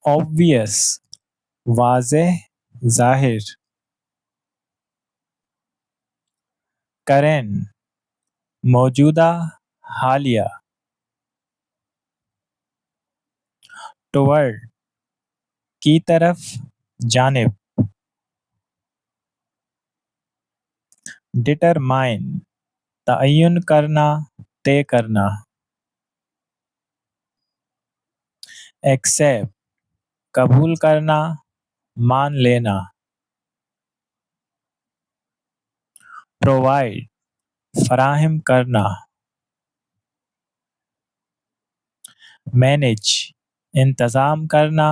obvious واضح ظاہر. current موجودہ حالیہ. toward کی طرف جانب. determine تعین کرنا طے کرنا. accept قبول کرنا مان لینا. provide فراہم کرنا. manage انتظام کرنا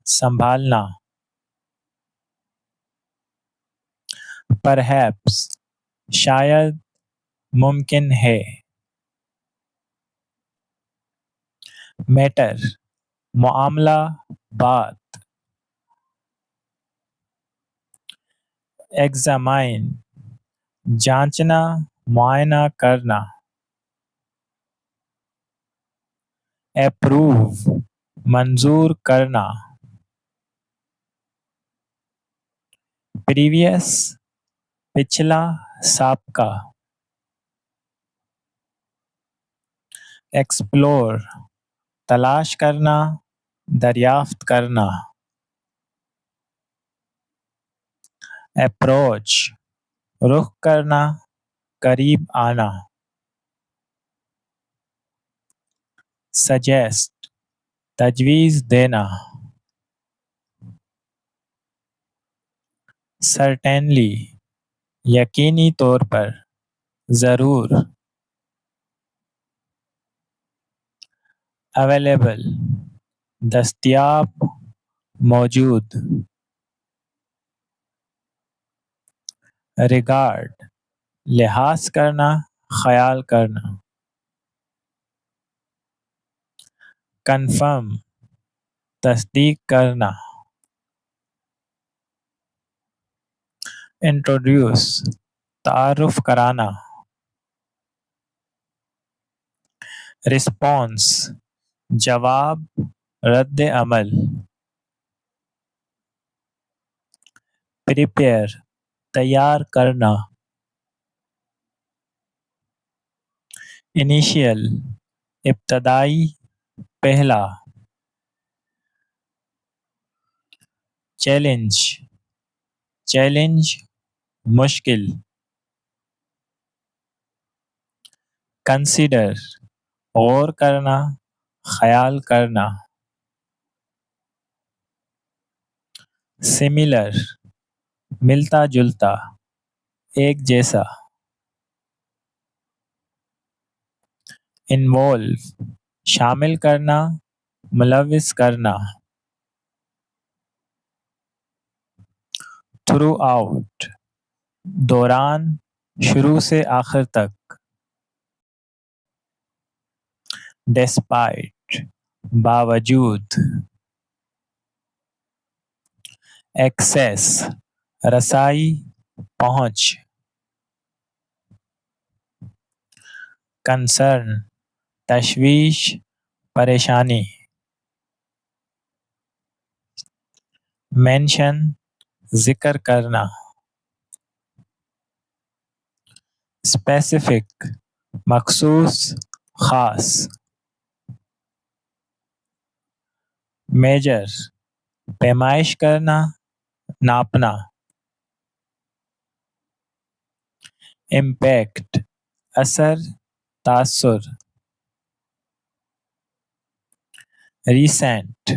سنبھالنا. perhaps شاید ممکن ہے. matter معاملہ بات. examine جانچنا معائنہ کرنا. approve منظور کرنا. previous پچھلا سابقہ. explore تلاش کرنا دریافت کرنا. approach رخ کرنا قریب آنا. suggest تجویز دینا. certainly یقینی طور پر ضرور. available دستیاب موجود. regard لحاظ کرنا خیال کرنا. confirm تصدیق کرنا. introduce تعارف کرانا. response جواب رد عمل. prepare تیار کرنا. initial ابتدائی پہلا. challenge چیلنج مشکل. consider غور کرنا خیال کرنا. similar ملتا جلتا ایک جیسا. involve شامل کرنا ملوث کرنا. throughout دوران شروع سے آخر تک. despite باوجود. access رسائی پہنچ. concern تشویش پریشانی. mention ذکر کرنا. specific مخصوص خاص. measure پیمائش کرنا ناپنا. impact اثر تاثر. recent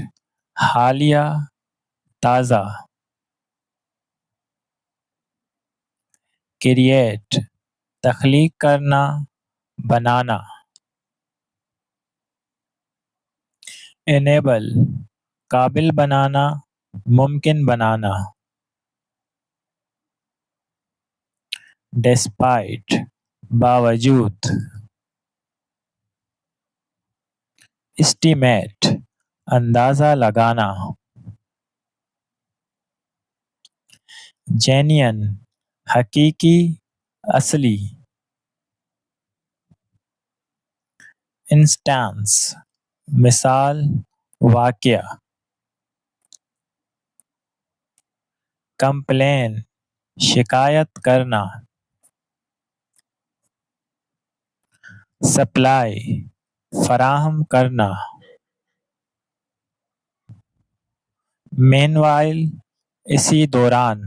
حالیہ تازہ. create تخلیق کرنا بنانا. enable قابل بنانا ممکن بنانا. despite باوجود. estimate اندازہ لگانا. genuine حقیقی اصلی. instance مثال واقعہ. کمپلین شکایت کرنا، سپلائی فراہم کرنا، مین وائل اسی دوران،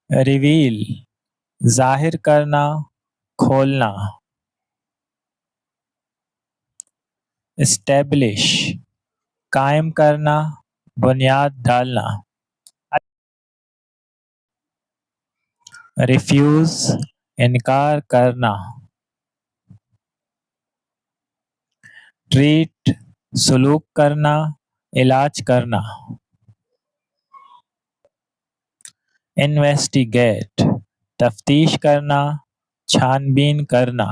ریویل ظاہر کرنا، کھولنا، اسٹیبلش قائم کرنا، بنیاد ڈالنا، ریفیوز انکار کرنا، ٹریٹ سلوک کرنا، علاج کرنا، انویسٹیگیٹ تفتیش کرنا، چھان بین کرنا،